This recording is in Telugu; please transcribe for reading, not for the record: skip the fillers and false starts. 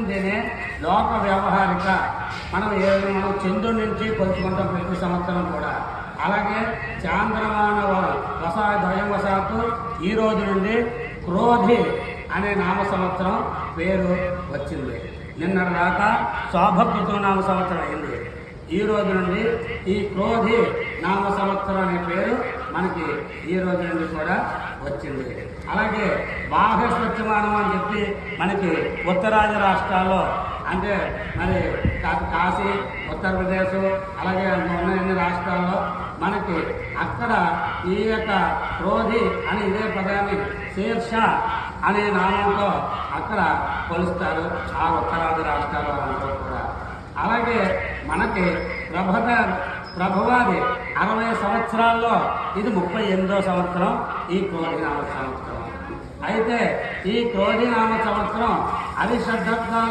వచ్చిందేనే లోక వ్యవహారిక మనం చంద్రుడి నుంచి కొలుచుకుంటాం ప్రతి సంవత్సరం కూడా. అలాగే చాంద్రమాన ద్వయవశాత్తు ఈ రోజు నుండి క్రోధి అనే నామ సంవత్సరం పేరు వచ్చింది. నిన్నటి దాకా శోభకృత నామ సంవత్సరం అయింది. ఈ రోజు నుండి ఈ క్రోధి నామ సంవత్సరం అనే పేరు మనకి ఈ రోజు నుండి కూడా వచ్చింది. అలాగే బాహ్య స్వచ్ఛమానం అని చెప్పి మనకి ఉత్తరాది రాష్ట్రాల్లో అంటే మరి కాశీ, ఉత్తరప్రదేశ్ అలాగే ఉన్న ఎన్ని రాష్ట్రాల్లో మనకి అక్కడ ఈ యొక్క క్రోధి అని ఇదే పదాన్ని శీర్ష అనే నామంతో అక్కడ కొలుస్తారు ఆ ఉత్తరాది రాష్ట్రాల్లో అందరూ కూడా. అలాగే మనకి ప్రభువాది 60 సంవత్సరాల్లో ఇది 38వ సంవత్సరం ఈ క్రోధినామ సంవత్సరం. అయితే ఈ క్రోధినామ సంవత్సరం 10 శతాబ్దాలు